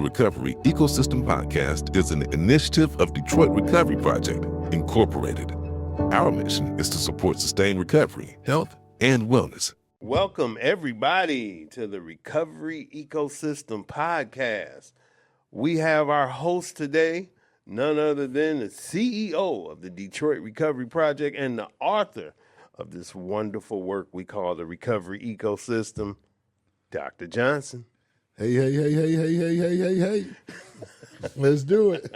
Recovery Ecosystem Podcast is an initiative of Detroit Recovery Project, Incorporated. Our mission is to support sustained recovery, health, and wellness. Welcome, everybody, to the Recovery Ecosystem Podcast. We have our host today, none other than the CEO of the Detroit Recovery Project and the author of this wonderful work we call the Recovery Ecosystem, Dr. Johnson. Hey. Let's do it.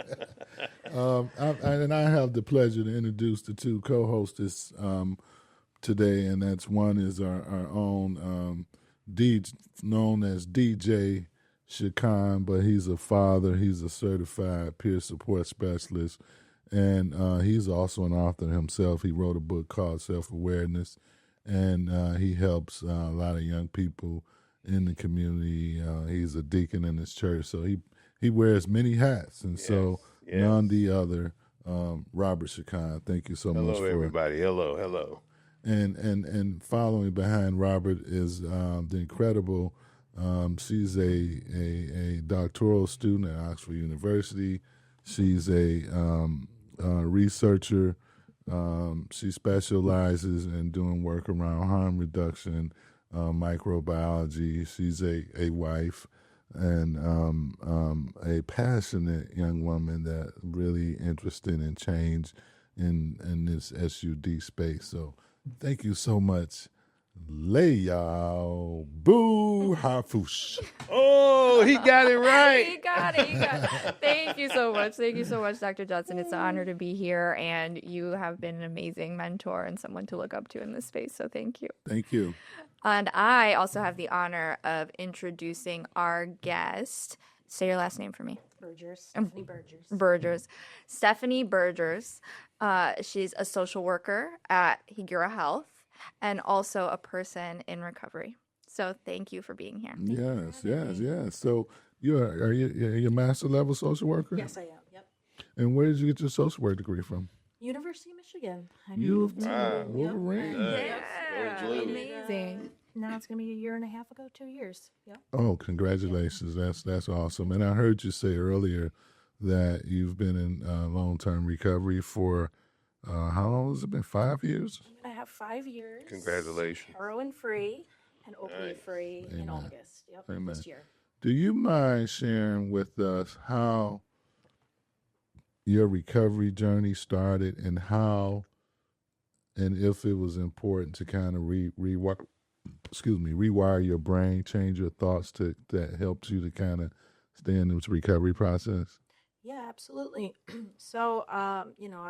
I have the pleasure to introduce the two co-hosts today, and that's one is our own known as DJ Shakan, but he's a father. He's a certified peer support specialist, and he's also an author himself. He wrote a book called Self-Awareness, and he helps a lot of young people in the community. He's a deacon in his church, so he wears many hats, and none the other. Robert Shakan, thank you so much. Hello, everybody. Hello. And following behind Robert is the incredible. She's a doctoral student at Oxford University. She's a researcher. She specializes in doing work around harm reduction, microbiology. She's a wife and a passionate young woman that really interested in change in this SUD space. So thank you so much. Y'all. Boo Harfoosh. Oh, he got it right. He got it. Thank you so much, Dr. Johnson. It's an honor to be here, and you have been an amazing mentor and someone to look up to in this space, so thank you. Thank you. And I also have the honor of introducing our guest. Say your last name for me. Stephanie Buergers. Buergers. Stephanie Buergers. She's a social worker at Higura Health and also a person in recovery. So thank you for being here. Yes. So are you a master level social worker? Yes, I am. Yep. And where did you get your social work degree from? University of Michigan. Wolverine. Yeah, amazing. Now it's going to be a year and a half ago, 2 years. Yep. Oh, congratulations. That's awesome. And I heard you say earlier that you've been in long-term recovery for, how long has it been, 5 years? I have 5 years. Congratulations. Heroin-free and opioid-free in August. Yep, Amen. this year. Do you mind sharing with us how your recovery journey started and how and if it was important to kind of rewire your brain, change your thoughts that helps you to kind of stay in this recovery process? Yeah, absolutely. So, I've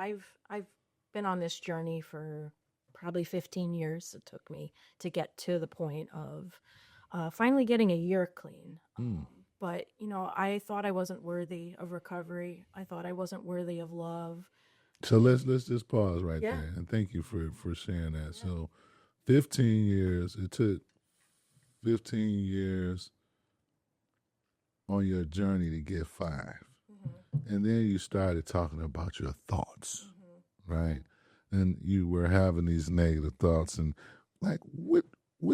been on this journey for probably 15 years. It took me to get to the point of finally getting a year clean. But, I thought I wasn't worthy of recovery. I thought I wasn't worthy of love. So let's just pause right there. And thank you for sharing that. Yeah. So 15 years, it took 15 years on your journey to get 5. Mm-hmm. And then you started talking about your thoughts, right? And you were having these negative thoughts. And like, what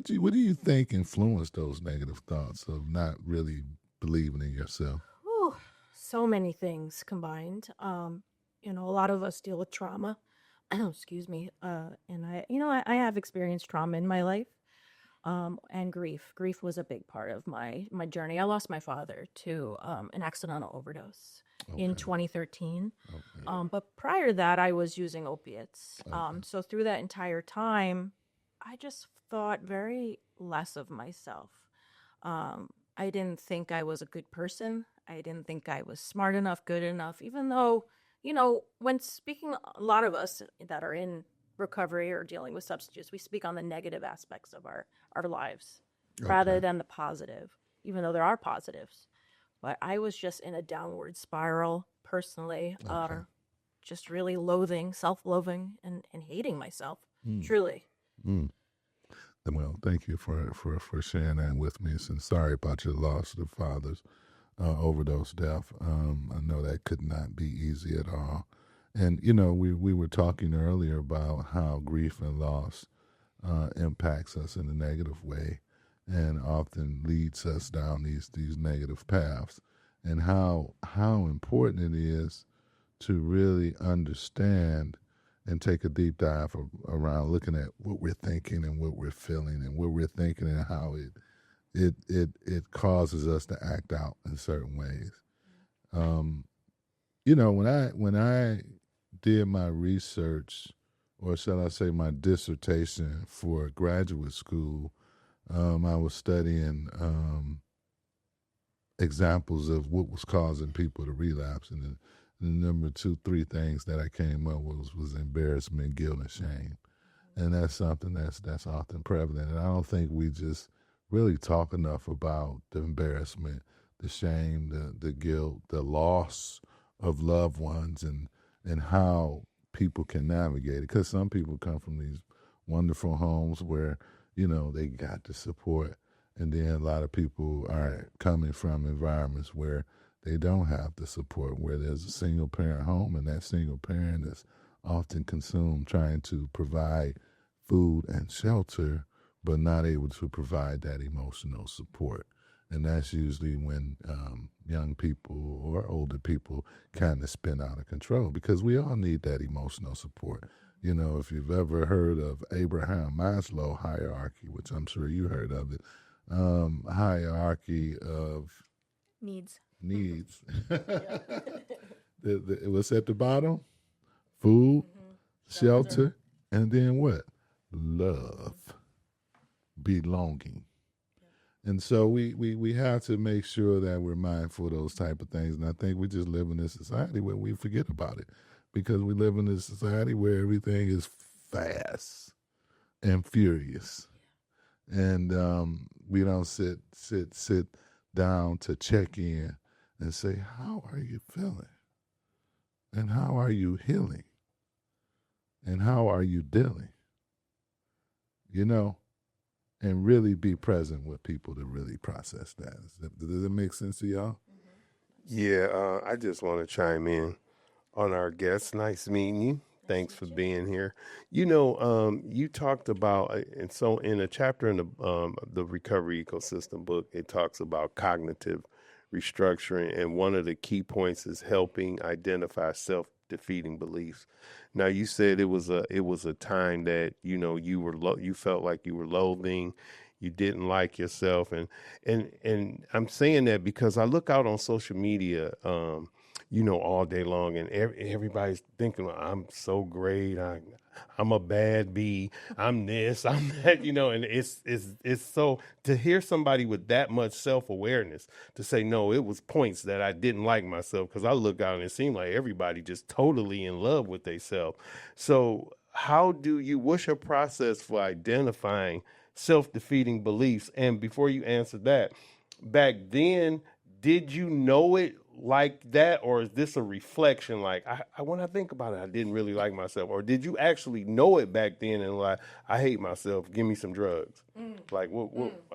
do you think influenced those negative thoughts of not really believing in yourself? Ooh, so many things combined. A lot of us deal with trauma. Excuse me. And I have experienced trauma in my life. And grief. Grief was a big part of my journey. I lost my father to an accidental overdose in 2013. Okay. But prior to that, I was using opiates. Okay. So through that entire time, I just thought very less of myself. I didn't think I was a good person. I didn't think I was smart enough, good enough, even though, when speaking, a lot of us that are in recovery or dealing with substances, we speak on the negative aspects of our lives rather than the positive, even though there are positives. But I was just in a downward spiral personally, just really self-loathing and hating myself, truly. Well, thank you for sharing that with me. And sorry about your loss of the father's overdose death. I know that could not be easy at all. And, we were talking earlier about how grief and loss impacts us in a negative way and often leads us down these negative paths. and how important it is to really understand and take a deep dive around looking at what we're thinking and what we're feeling and what we're thinking and how it causes us to act out in certain ways. When I did my research, or shall I say my dissertation for graduate school, I was studying examples of what was causing people to relapse, and the number 3 things that I came up with was embarrassment, guilt, and shame, and that's something that's often prevalent. And I don't think we just really talk enough about the embarrassment, the shame, the guilt, the loss of loved ones, and how people can navigate it. Because some people come from these wonderful homes where they got the support, and then a lot of people are coming from environments where they don't have the support, where there's a single parent home, and that single parent is often consumed trying to provide food and shelter, but not able to provide that emotional support. And that's usually when young people or older people kind of spin out of control, because we all need that emotional support. If you've ever heard of Abraham Maslow hierarchy, which I'm sure you heard of it, hierarchy of Needs. What's at the bottom? Food, shelter, and then what? Love, belonging. And so we have to make sure that we're mindful of those type of things. And I think we just live in this society where we forget about it, because we live in this society where everything is fast and furious. And we don't sit down to check in and say, how are you feeling? And how are you healing? And how are you dealing? And really be present with people to really process that. Does it make sense to y'all? Yeah, I just want to chime in on our guest. Nice meeting you. Thanks for being here. You talked about, and so in a chapter in the Recovery Ecosystem book, it talks about cognitive restructuring, and one of the key points is helping identify self-defeating beliefs. Now, you said it was a time that you felt like you were loathing, you didn't like yourself, and I'm saying that because I look out on social media, all day long, and everybody's thinking, I'm so great, I'm a bad bee, I'm this, I'm that, and it's so, to hear somebody with that much self-awareness to say, no, it was points that I didn't like myself, because I look out and it seemed like everybody just totally in love with themselves. So what's your process for identifying self-defeating beliefs? And before you answer that, back then, did you know it like that, or is this a reflection? Like, when I think about it, I didn't really like myself, or did you actually know it back then and like, I hate myself, give me some drugs? Like,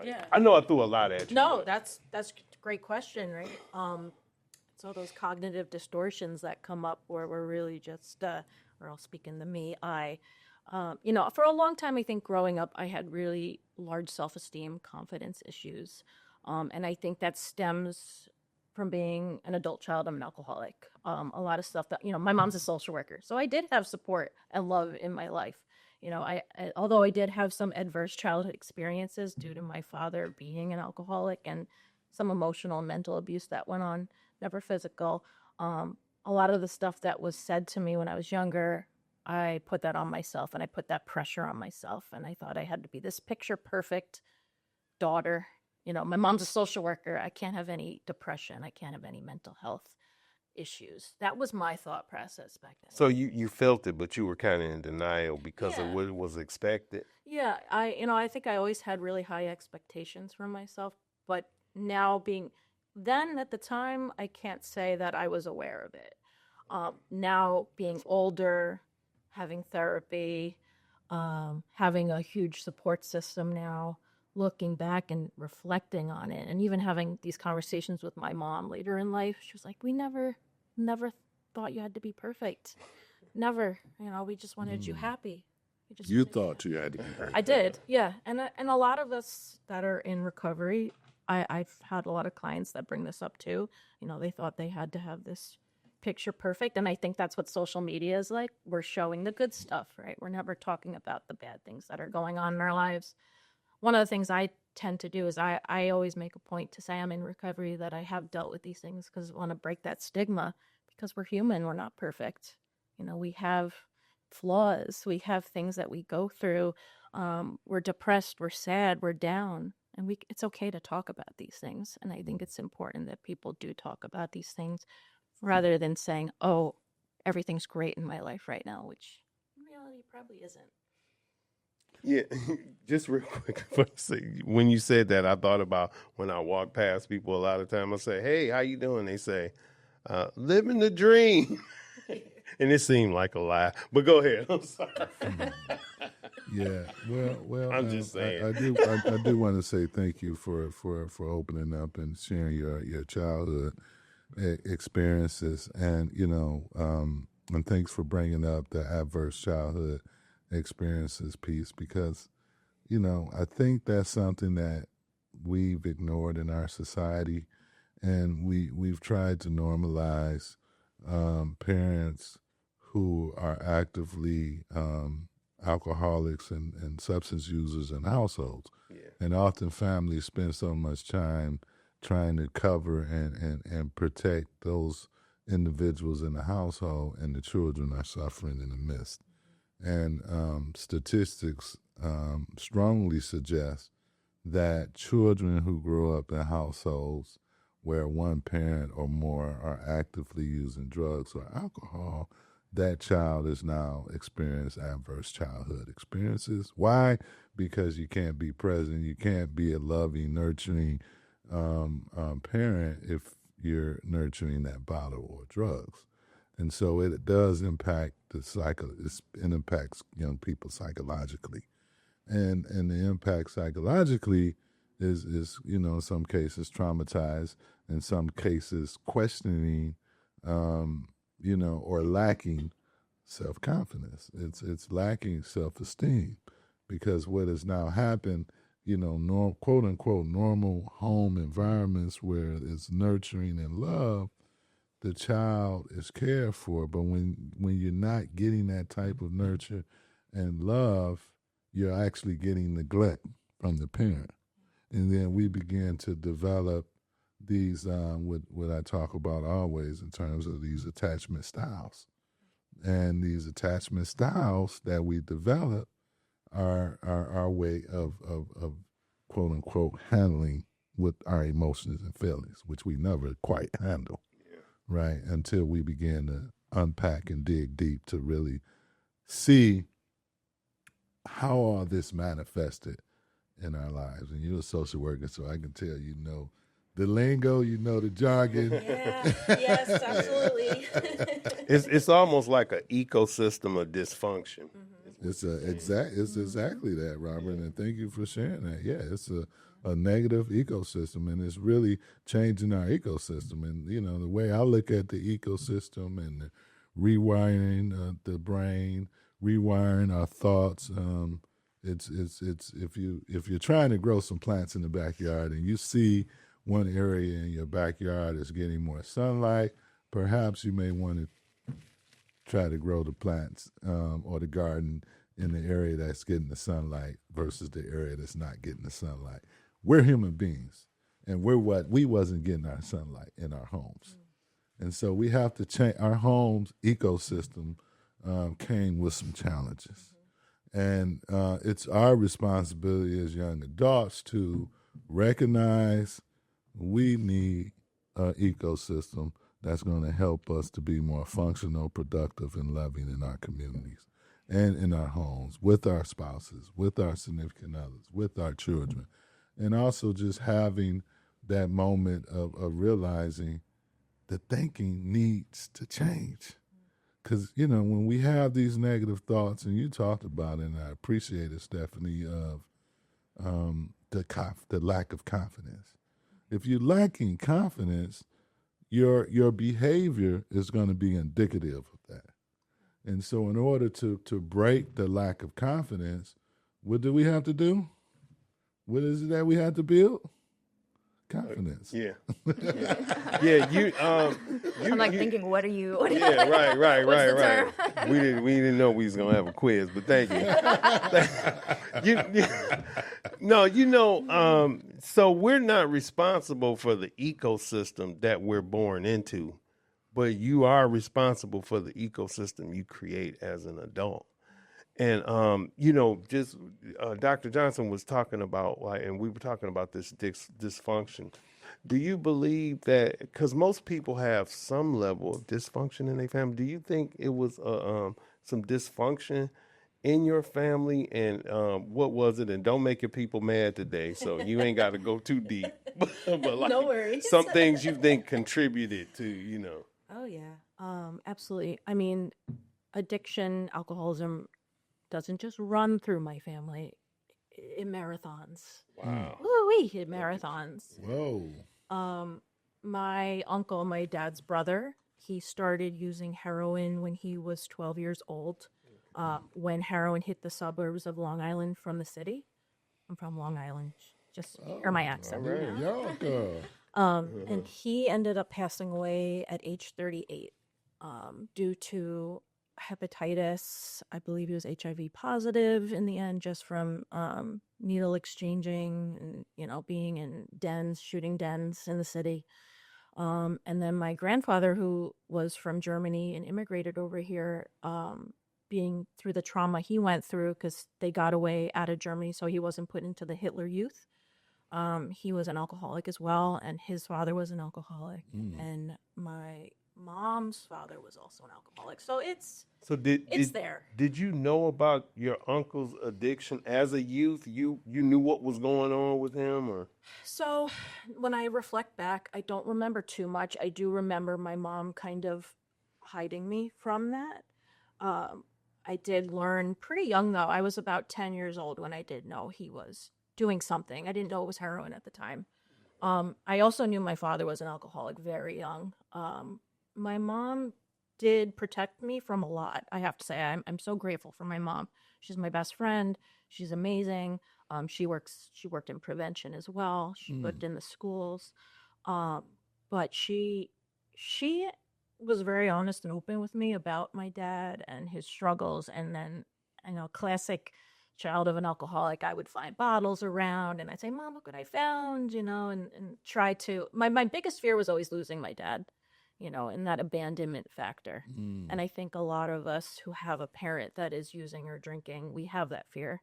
yeah. I know I threw a lot at you. No, that's a great question, right? So those cognitive distortions that come up where we're really just, or I'll speak in the me, for a long time, I think growing up, I had really large self-esteem, confidence issues. And I think that stems from being an adult child. I'm an alcoholic. A lot of stuff that, my mom's a social worker. So I did have support and love in my life. Although I did have some adverse childhood experiences due to my father being an alcoholic and some emotional and mental abuse that went on, never physical. A lot of the stuff that was said to me when I was younger, I put that on myself, and I put that pressure on myself. And I thought I had to be this picture perfect daughter. My mom's a social worker. I can't have any depression. I can't have any mental health issues. That was my thought process back then. So you felt it, but you were kind of in denial because of what was expected. Yeah, I think I always had really high expectations for myself, but now then at the time, I can't say that I was aware of it. Now being older, having therapy, having a huge support system now, looking back and reflecting on it, and even having these conversations with my mom later in life, she was like, we never thought you had to be perfect. Never. We just wanted you happy. You thought you had to be perfect. I did, yeah. And a lot of us that are in recovery I've had a lot of clients that bring this up too. They thought they had to have this picture perfect. And I think that's what social media is like. We're showing the good stuff, right? We're never talking about the bad things that are going on in our lives. One of the things I tend to do is I always make a point to say I'm in recovery, that I have dealt with these things, because I want to break that stigma, because we're human. We're not perfect. We have flaws. We have things that we go through. We're depressed. We're sad. We're down. And it's okay to talk about these things. And I think it's important that people do talk about these things, rather than saying, oh, everything's great in my life right now, which in reality probably isn't. Yeah, just real quick. When you said that, I thought about when I walk past people a lot of time. I say, hey, how you doing? They say, living the dream. And it seemed like a lie. But go ahead. I'm sorry. Yeah, well, I'm just saying. I do want to say thank you for opening up and sharing your childhood experiences, and and thanks for bringing up the adverse childhood experiences piece, because I think that's something that we've ignored in our society, and we've tried to normalize parents who are actively alcoholics and substance users in households. Yeah. And often families spend so much time trying to cover and protect those individuals in the household, and the children are suffering in the midst. And statistics strongly suggest that children who grow up in households where one parent or more are actively using drugs or alcohol, that child is now experiencing adverse childhood experiences. Why? Because you can't be present. You can't be a loving, nurturing parent if you're nurturing that bottle or drugs. And so it does impact it impacts young people psychologically. And the impact psychologically is in some cases traumatized, in some cases questioning, or lacking self-confidence. It's lacking self-esteem, because what has now happened, quote unquote normal home environments where it's nurturing and love, the child is cared for. But when you're not getting that type of nurture and love, you're actually getting neglect from the parent. And then we begin to develop these, what I talk about always in terms of these attachment styles. And these attachment styles that we develop are our way of quote unquote handling with our emotions and feelings, which we never quite handle, right? Until we begin to unpack and dig deep to really see how all this manifested in our lives. And you're a social worker, so I can tell the lingo, the jargon. Yeah, yes, absolutely. It's almost like an ecosystem of dysfunction. Mm-hmm. It's exactly that, Robert, and thank you for sharing that. Yeah, it's a negative ecosystem, and it's really changing our ecosystem. And the way I look at the ecosystem and the rewiring the brain, rewiring our thoughts. It's if you're trying to grow some plants in the backyard and you see one area in your backyard is getting more sunlight, perhaps you may want to try to grow the plants or the garden in the area that's getting the sunlight versus the area that's not getting the sunlight. We're human beings, and we wasn't getting our sunlight in our homes. And so we have to change. Our home's ecosystem came with some challenges. And it's our responsibility as young adults to recognize we need an ecosystem that's going to help us to be more functional, productive, and loving in our communities and in our homes, with our spouses, with our significant others, with our children. And also just having that moment of realizing the thinking needs to change. Because, when we have these negative thoughts, and you talked about it, and I appreciate it, Stephanie, of the lack of confidence. If you're lacking confidence, your behavior is going to be indicative of that. And so in order to break the lack of confidence, what do we have to do? What is it that we have to build? confidence. Yeah. Yeah, I'm like thinking, what are you? What yeah, right. What's the term? We didn't know we was gonna have a quiz, but thank you. So we're not responsible for the ecosystem that we're born into, but you are responsible for the ecosystem you create as an adult. And just Dr. Johnson was talking about, like, and we were talking about this dysfunction. Do you believe that, because most people have some level of dysfunction in their family, do you think it was some dysfunction in your family, and what was it? And don't make your people mad today, so you ain't got to go too deep. but like, No worries. some things you think contributed to, Oh yeah, absolutely. I mean, addiction, alcoholism doesn't just run through my family. It marathons. Wow. Woo-wee, it marathons. Whoa. My uncle, my dad's brother, he started using heroin when he was 12 years old. When heroin hit the suburbs of Long Island from the city. I'm from Long Island. Just hear my accent. all right. Yonka. And he ended up passing away at age 38 due to hepatitis. I believe he was HIV positive in the end, just from needle exchanging and, being in dens, shooting dens in the city. And then my grandfather, who was from Germany and immigrated over here, being through the trauma he went through, because they got away out of Germany, so he wasn't put into the Hitler Youth. He was an alcoholic as well, and his father was an alcoholic, and my mom's father was also an alcoholic. So it's there. Did you know about your uncle's addiction as a youth? You knew what was going on with him, or? So when I reflect back, I don't remember too much. I do remember my mom kind of hiding me from that. I did learn pretty young, though. I was about 10 years old when I did know he was doing something. I didn't know it was heroin at the time. I also knew my father was an alcoholic very young. My mom did protect me from a lot. I have to say, I'm so grateful for my mom. She's my best friend. She's amazing. She worked in prevention as well. She worked in the schools. But she was very honest and open with me about my dad and his struggles. And then, classic child of an alcoholic, I would find bottles around and I'd say, Mom, look what I found, and try to, my biggest fear was always losing my dad, and that abandonment factor. And I think a lot of us who have a parent that is using or drinking, we have that fear.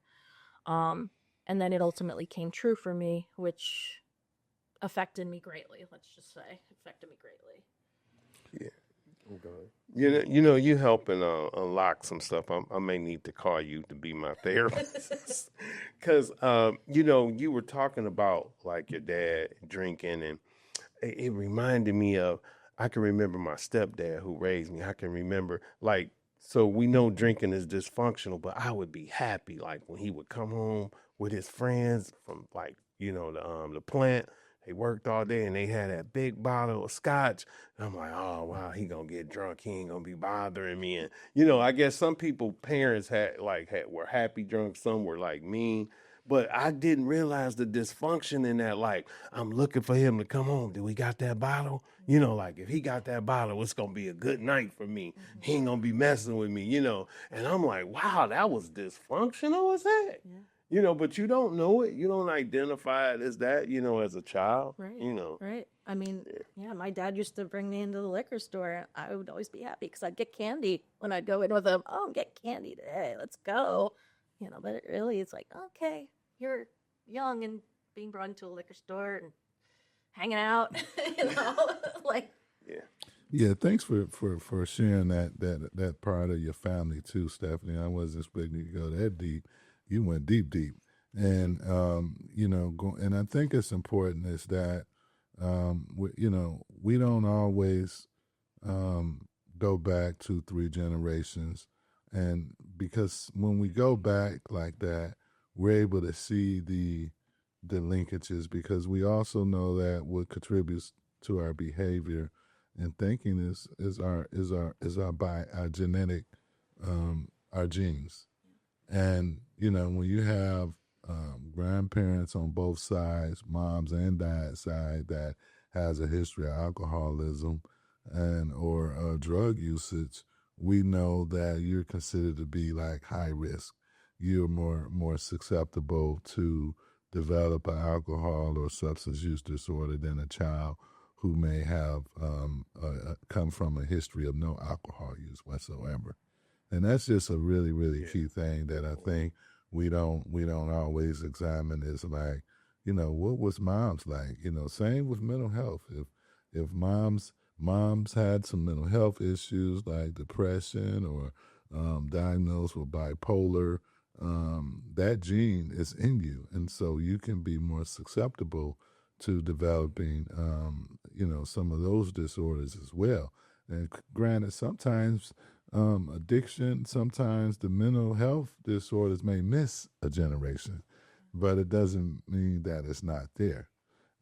And then it ultimately came true for me, which affected me greatly. Let's just say affected me greatly. Yeah. Okay. You helping unlock some stuff. I may need to call you to be my therapist, because you were talking about like your dad drinking, and it reminded me of, I can remember my stepdad who raised me. I can remember, like, so we know drinking is dysfunctional, but I would be happy like when he would come home with his friends from, like, the plant. They worked all day and they had that big bottle of scotch. And I'm like, oh, wow, he gonna get drunk. He ain't gonna be bothering me. And, I guess some parents were happy drunk. Some were like mean. But I didn't realize the dysfunction in that. Like, I'm looking for him to come home. Do we got that bottle? Like, if he got that bottle, it's going to be a good night for me. He ain't going to be messing with me, And I'm like, wow, that was dysfunctional as heck. Yeah. But you don't know it. You don't identify it as that, as a child. Right. Right. I mean, my dad used to bring me into the liquor store. I would always be happy because I'd get candy when I'd go in with him. Oh, get candy today. Let's go. But it really is like, okay, you're young and being brought into a liquor store and hanging out, like. Yeah. Yeah, thanks for sharing that part of your family too, Stephanie. I wasn't expecting you to go that deep. You went deep, and and I think it's important is that we don't always go back 2-3 generations, and because when we go back like that, we're able to see the linkages, because we also know that what contributes to our behavior and thinking is our genetic our genes. And when you have grandparents on both sides, moms and dad's side, that has a history of alcoholism and or drug usage, we know that you're considered to be like high risk. You're more susceptible to develop an alcohol or substance use disorder than a child who may have come from a history of no alcohol use whatsoever. And that's just a really, really key thing that I think we don't always examine, is like, what was mom's like? Same with mental health. If moms had some mental health issues like depression or diagnosed with bipolar, that gene is in you, and so you can be more susceptible to developing, some of those disorders as well. And granted, sometimes addiction, sometimes the mental health disorders may miss a generation, but it doesn't mean that it's not there.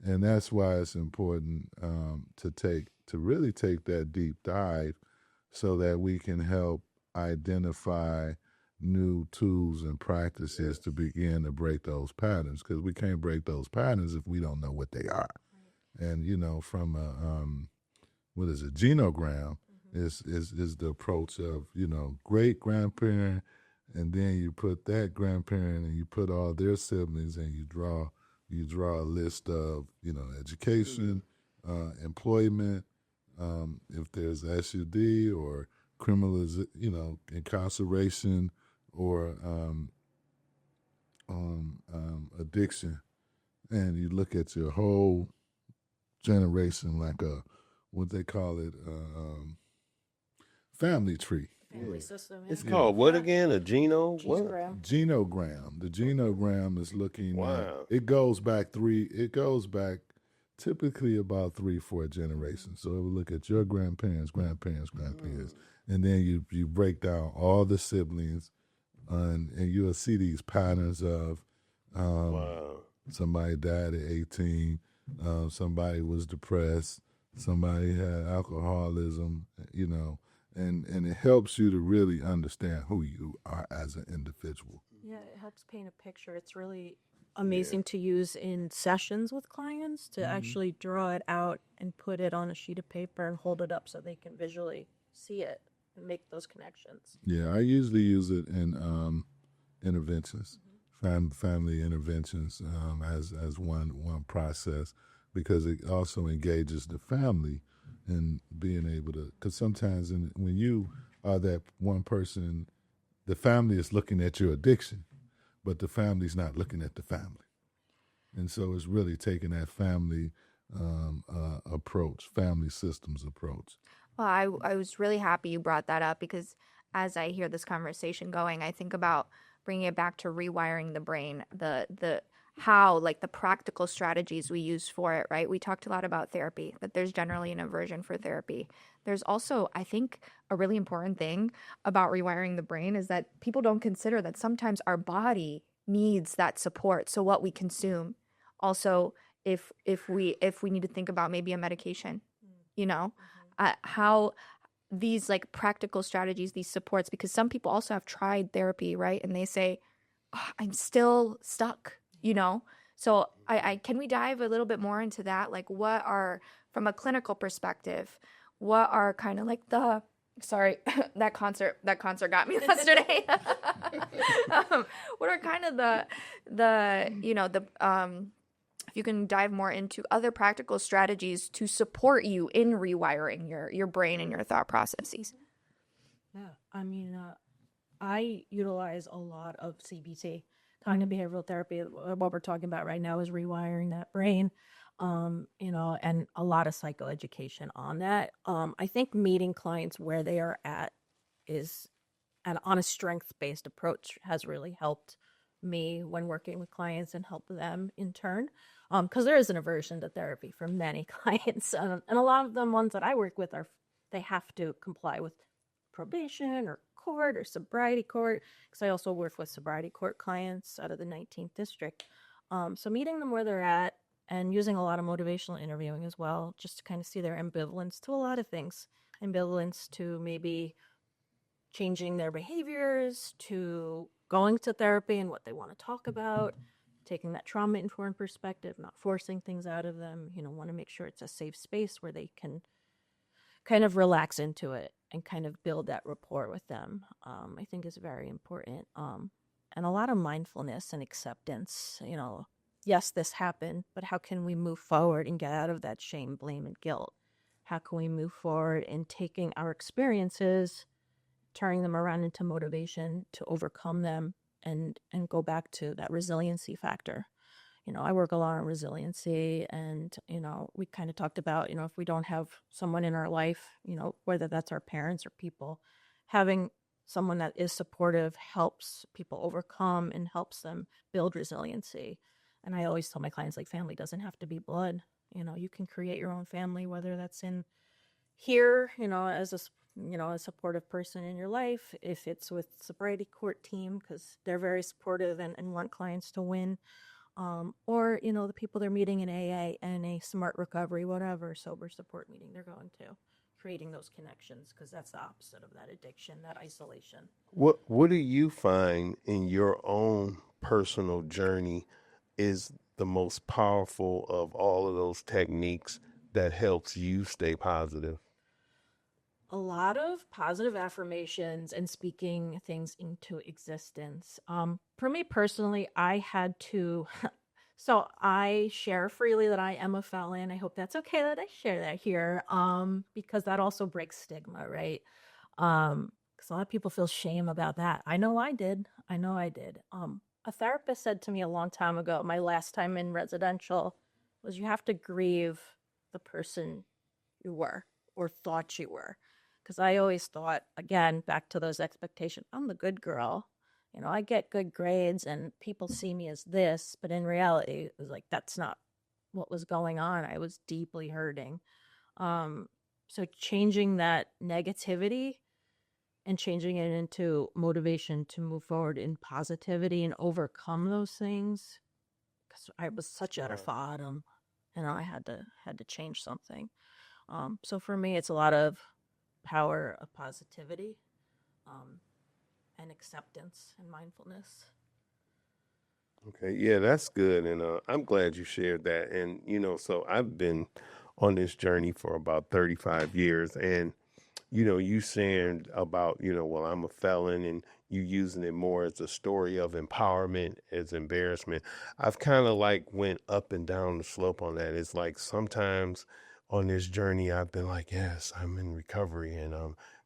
And that's why it's important to really take that deep dive so that we can help identify new tools and practices to begin to break those patterns, because we can't break those patterns if we don't know what they are. And from a genogram is the approach of great grandparent, and then you put that grandparent and you put all their siblings, and you draw a list of education, employment, if there's SUD or incarceration or addiction, and you look at your whole generation like what they call it, family tree. Family system. It's called what again? A genome? What? Genogram. The genogram is looking. Wow. It goes back typically about 3-4 generations. So it will look at your grandparents, and then you break down all the siblings, and you'll see these patterns of somebody died at 18, somebody was depressed, somebody had alcoholism, and it helps you to really understand who you are as an individual. Yeah, it helps paint a picture. It's really amazing to use in sessions with clients to actually draw it out and put it on a sheet of paper and hold it up so they can visually see it and make those connections. Yeah, I usually use it in interventions, family interventions, as one process, because it also engages the family in being able to. Because sometimes when you are that one person, the family is looking at your addiction, but the family's not looking at the family, and so it's really taking that family approach, family systems approach. Well, I was really happy you brought that up, because as I hear this conversation going, I think about bringing it back to rewiring the brain, the how, like the practical strategies we use for it, right? We talked a lot about therapy, that there's generally an aversion for therapy. There's also, I think, a really important thing about rewiring the brain is that people don't consider that sometimes our body needs that support. So what we consume, also, if we need to think about maybe a medication, how these like practical strategies, these supports, because some people also have tried therapy, right? And they say, I'm still stuck, So I can we dive a little bit more into that? Like what are, from a clinical perspective, what are kind of like that concert got me yesterday. What are kind of if you can dive more into other practical strategies to support you in rewiring your brain and your thought processes? Yeah, I mean, I utilize a lot of CBT, cognitive behavioral therapy. What we're talking about right now is rewiring that brain, and a lot of psychoeducation on that. I think meeting clients where they are at on a strength-based approach has really helped me when working with clients and help them in turn. Because there is an aversion to therapy for many clients, and a lot of the ones that I work with they have to comply with probation or court or sobriety court, because I also work with sobriety court clients out of the 19th district. So meeting them where they're at and using a lot of motivational interviewing as well, just to kind of see their ambivalence to a lot of things. Ambivalence to maybe changing their behaviors, to going to therapy and what they want to talk about, taking that trauma-informed perspective, not forcing things out of them, want to make sure it's a safe space where they can kind of relax into it and kind of build that rapport with them, I think is very important. And a lot of mindfulness and acceptance, yes, this happened, but how can we move forward and get out of that shame, blame, and guilt? How can we move forward in taking our experiences, turning them around into motivation to overcome them and go back to that resiliency factor? I work a lot on resiliency, and, we kind of talked about, if we don't have someone in our life, whether that's our parents or people, having someone that is supportive helps people overcome and helps them build resiliency. And I always tell my clients, like, family doesn't have to be blood. You can create your own family, whether that's in here, as a supportive person in your life, if it's with sobriety court team, because they're very supportive and want clients to win, or, the people they're meeting in AA and a smart recovery, whatever, sober support meeting they're going to, creating those connections, because that's the opposite of that addiction, that isolation. What do you find in your own personal journey is the most powerful of all of those techniques that helps you stay positive? A lot of positive affirmations and speaking things into existence. For me personally, I had to, so I share freely that I am a felon. I hope that's okay that I share that here, because that also breaks stigma, right? Because a lot of people feel shame about that. I know I did. A therapist said to me a long time ago, my last time in residential, was you have to grieve the person you were or thought you were. Because I always thought, again, back to those expectations, I'm the good girl. I get good grades and people see me as this. But in reality, it was like, that's not what was going on. I was deeply hurting. So changing that negativity and changing it into motivation to move forward in positivity and overcome those things. Because I was such at a bottom, I had to change something. So for me, it's a lot of power of positivity, and acceptance and mindfulness. Okay, yeah, that's good, and I'm glad you shared that. And so I've been on this journey for about 35 years, and you saying about well, I'm a felon, and you using it more as a story of empowerment as embarrassment. I've kind of like went up and down the slope on that. It's like sometimes on this journey I've been like, yes, I'm in recovery, and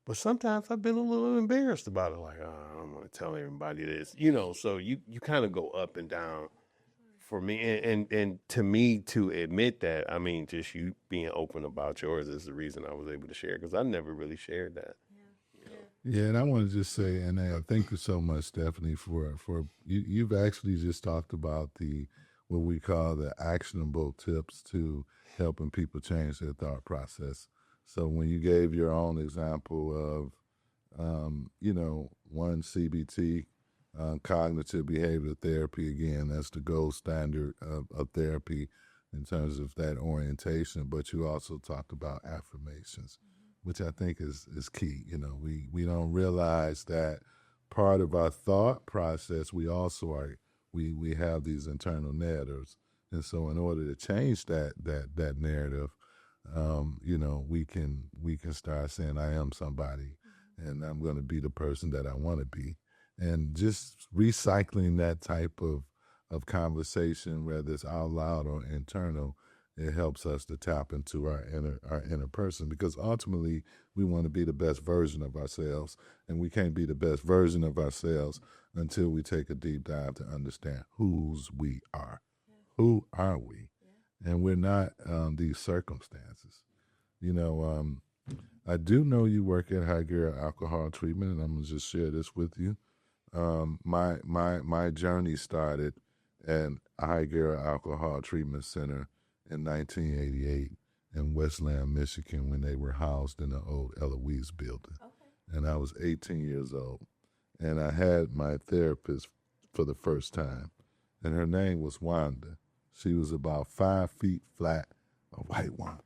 but sometimes I've been a little embarrassed about it, like, oh, I don't want to tell everybody this, so you kind of go up and down for me. And to me, to admit that, I mean, just you being open about yours is the reason I was able to share, because I never really shared that. Yeah, and I want to just say, and thank you so much, Stephanie, for you've actually just talked about what we call the actionable tips to helping people change their thought process. So when you gave your own example of, one CBT, cognitive behavioral therapy, again, that's the gold standard of therapy in terms of that orientation. But you also talked about affirmations, which I think is key. We don't realize that part of our thought process, we also we have these internal narratives. And so in order to change that narrative, we can start saying, I am somebody, and I'm going to be the person that I want to be. And just recycling that type of conversation, whether it's out loud or internal, it helps us to tap into our inner person, because ultimately we want to be the best version of ourselves, and we can't be the best version of ourselves until we take a deep dive to understand whose we are. Yeah. Who are we? Yeah. And we're not these circumstances. I do know you work at Higher Alcohol Treatment, and I'm gonna just share this with you. My journey started at Higher Alcohol Treatment Center in 1988 in Westland, Michigan, when they were housed in the old Eloise building. Okay. And I was 18 years old. And I had my therapist for the first time. And her name was Wanda. She was about 5 feet flat, a white woman.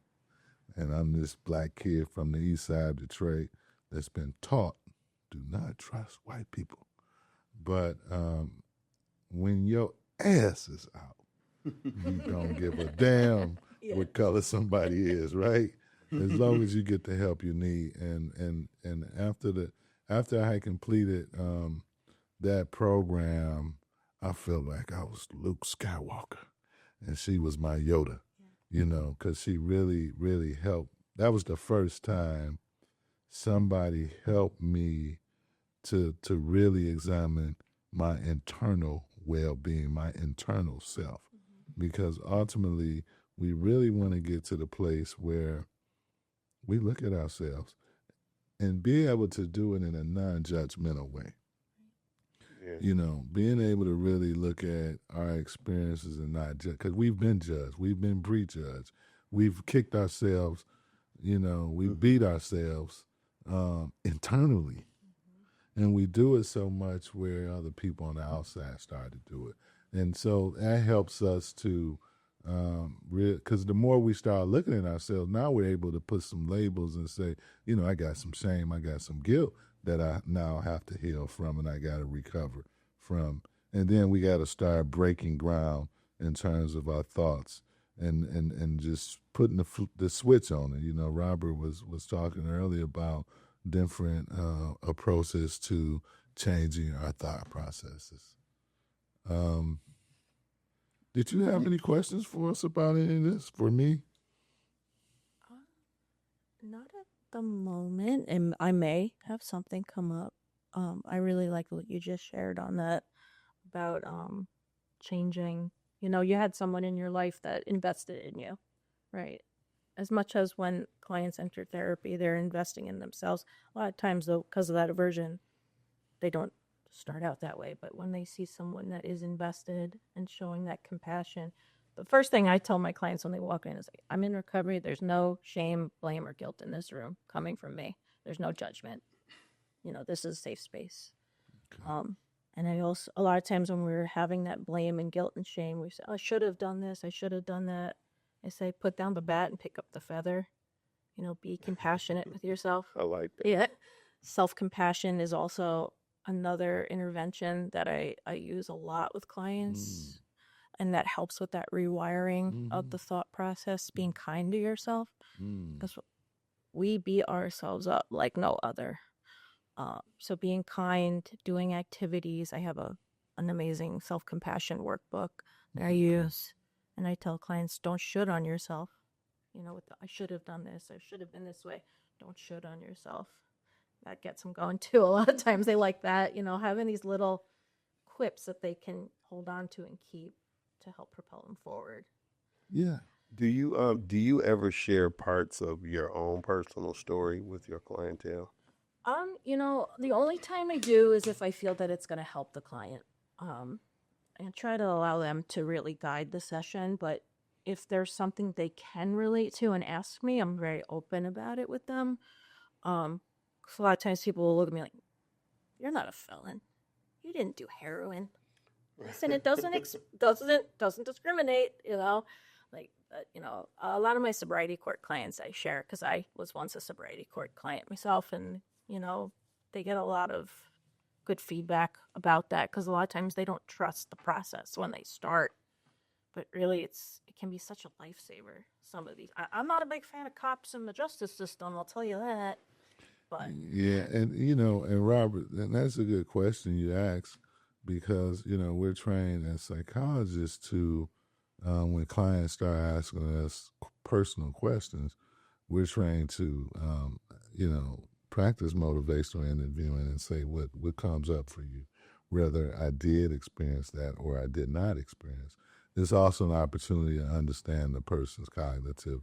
And I'm this black kid from the east side of Detroit that's been taught, do not trust white people. But when your ass is out, you don't give a damn what color somebody is, right? As long as you get the help you need. And after I had completed that program, I felt like I was Luke Skywalker, and she was my Yoda, because she really, really helped. That was the first time somebody helped me to really examine my internal well-being, my internal self, because ultimately we really want to get to the place where we look at ourselves and be able to do it in a non-judgmental way. Yeah. Being able to really look at our experiences and not judge, because we've been judged, we've been prejudged, we've kicked ourselves, we beat ourselves internally. And we do it so much where other people on the outside start to do it. And so that helps us to, because the more we start looking at ourselves, now we're able to put some labels and say, I got some shame, I got some guilt that I now have to heal from and I got to recover from. And then we got to start breaking ground in terms of our thoughts and just putting the switch on it. Robert was talking earlier about different approaches to changing our thought processes. Did you have any questions for us about any of this? For me? Not at the moment, and I may have something come up. I really like what you just shared on that about changing. You had someone in your life that invested in you, right? As much as when clients enter therapy, they're investing in themselves. A lot of times, though, because of that aversion, they don't start out that way. But when they see someone that is invested and showing that compassion, the first thing I tell my clients when they walk in is, I'm in recovery. There's no shame, blame, or guilt in this room coming from me. There's no judgment. This is a safe space. Okay. And I also, a lot of times when we're having that blame and guilt and shame, we say, I should have done this. I should have done that. I say, put down the bat and pick up the feather. Be compassionate with yourself. I like that. Yeah. Self-compassion is also another intervention that I use a lot with clients. And that helps with that rewiring of the thought process, being kind to yourself. Because we beat ourselves up like no other. So being kind, doing activities. I have an amazing self-compassion workbook that I use. And I tell clients, don't should on yourself. I should have done this. I should have been this way. Don't should on yourself. That gets them going too. A lot of times they like that, having these little quips that they can hold on to and keep to help propel them forward. Yeah. Do you ever share parts of your own personal story with your clientele? The only time I do is if I feel that it's going to help the client. And try to allow them to really guide the session. But if there's something they can relate to and ask me, I'm very open about it with them. 'Cause a lot of times people will look at me like, you're not a felon. You didn't do heroin. Listen, it doesn't discriminate, a lot of my sobriety court clients I share, because I was once a sobriety court client myself, and, they get a lot of good feedback about that, because a lot of times they don't trust the process when they start. But really, it can be such a lifesaver. Some of these, I'm not a big fan of cops and the justice system, I'll tell you that. But yeah, and Robert, and that's a good question you ask, because we're trained as psychologists to, when clients start asking us personal questions, we're trained to, practice motivational interviewing and say what comes up for you, whether I did experience that or I did not experience. There's also an opportunity to understand the person's cognitive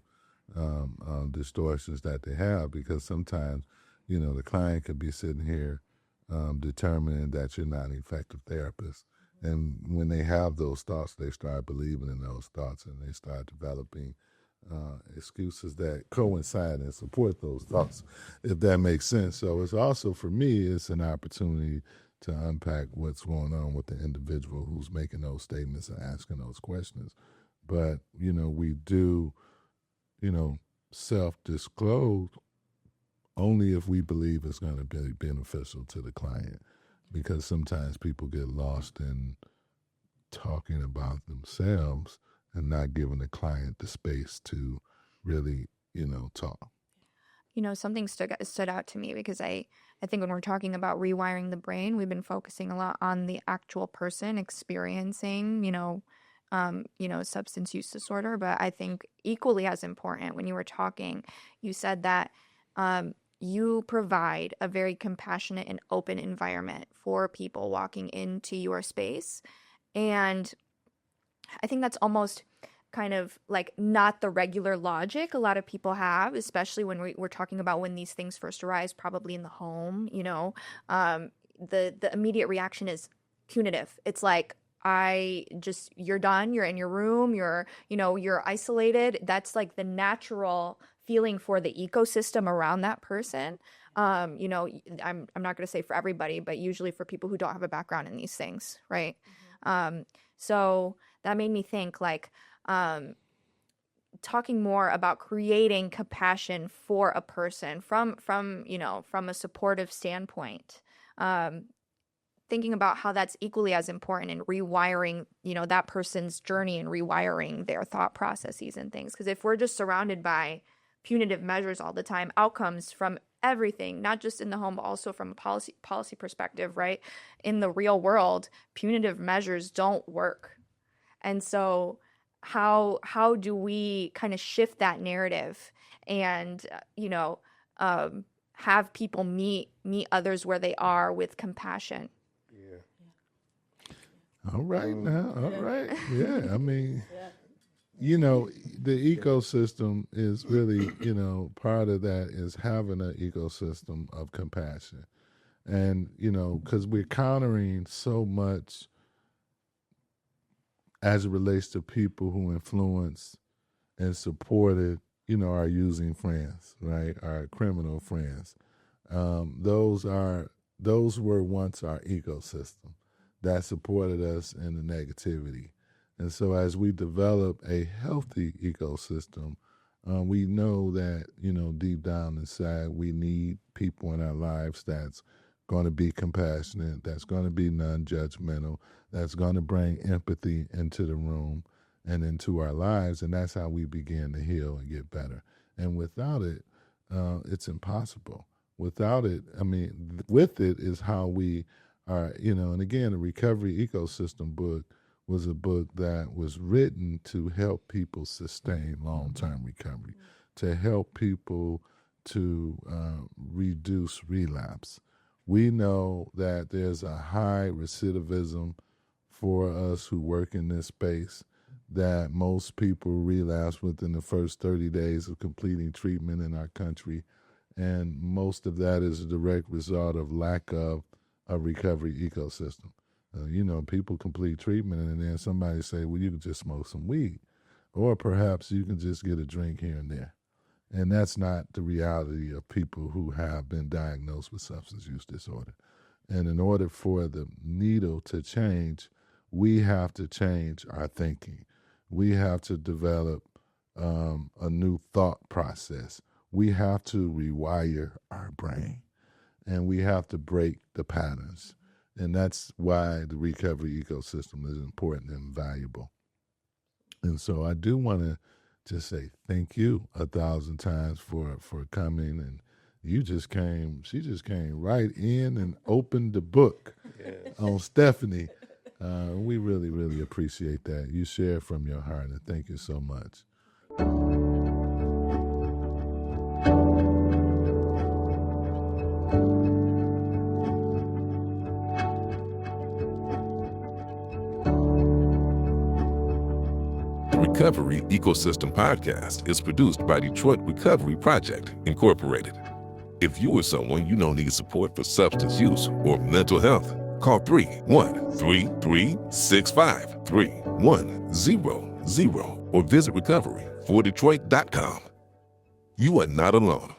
distortions that they have, because sometimes, the client could be sitting here determining that you're not an effective therapist. And when they have those thoughts, they start believing in those thoughts, and they start developing excuses that coincide and support those thoughts, if that makes sense. So it's also, for me, it's an opportunity to unpack what's going on with the individual who's making those statements and asking those questions. But, we do, self-disclose only if we believe it's going to be beneficial to the client. because sometimes people get lost in talking about themselves and not giving the client the space to really, talk. Something stood out to me because I think when we're talking about rewiring the brain, we've been focusing a lot on the actual person experiencing, substance use disorder. But I think equally as important, when you were talking, you said that you provide a very compassionate and open environment for people walking into your space. And I think that's almost kind of like not the regular logic a lot of people have, especially when we're talking about when these things first arise, probably in the home. The immediate reaction is punitive. It's like, you're done, you're in your room, you're isolated. That's like the natural feeling for the ecosystem around that person. I'm not going to say for everybody, but usually for people who don't have a background in these things, right? So that made me think, like, talking more about creating compassion for a person from a supportive standpoint, thinking about how that's equally as important in rewiring, that person's journey and rewiring their thought processes and things. Because if we're just surrounded by punitive measures all the time, outcomes from everything, not just in the home, but also from a policy perspective, right? In the real world, punitive measures don't work. And so how do we kind of shift that narrative and, have people meet others where they are with compassion? All right now. All right. Yeah. I mean, the ecosystem is really, part of that is having an ecosystem of compassion. And, because we're countering so much as it relates to people who influence and supported, our using friends, right? Our criminal friends. Those were once our ecosystem that supported us in the negativity. And so as we develop a healthy ecosystem, we know that, deep down inside, we need people in our lives that's going to be compassionate, that's going to be non-judgmental, that's going to bring empathy into the room and into our lives. And that's how we begin to heal and get better. And without it, it's impossible. Without it, with it is how we are, and again, the Recovery Ecosystem book was a book that was written to help people sustain long-term recovery, to help people to reduce relapse. We know that there's a high recidivism for us who work in this space, that most people relapse within the first 30 days of completing treatment in our country. And most of that is a direct result of lack of a recovery ecosystem. People complete treatment and then somebody say, well, you can just smoke some weed, or perhaps you can just get a drink here and there. And that's not the reality of people who have been diagnosed with substance use disorder. And in order for the needle to change, we have to change our thinking. We have to develop a new thought process. We have to rewire our brain, and we have to break the patterns. And that's why the recovery ecosystem is important and valuable. And so I do want to just say thank you 1,000 times for coming. And she just came right in and opened the book on Stephanie. We really, really appreciate that. You share from your heart, and thank you so much. The Recovery Ecosystem Podcast is produced by Detroit Recovery Project, Incorporated. If you or someone you know needs support for substance use or mental health, call 313-365-3100 or visit recoveryfordetroit.com. You are not alone.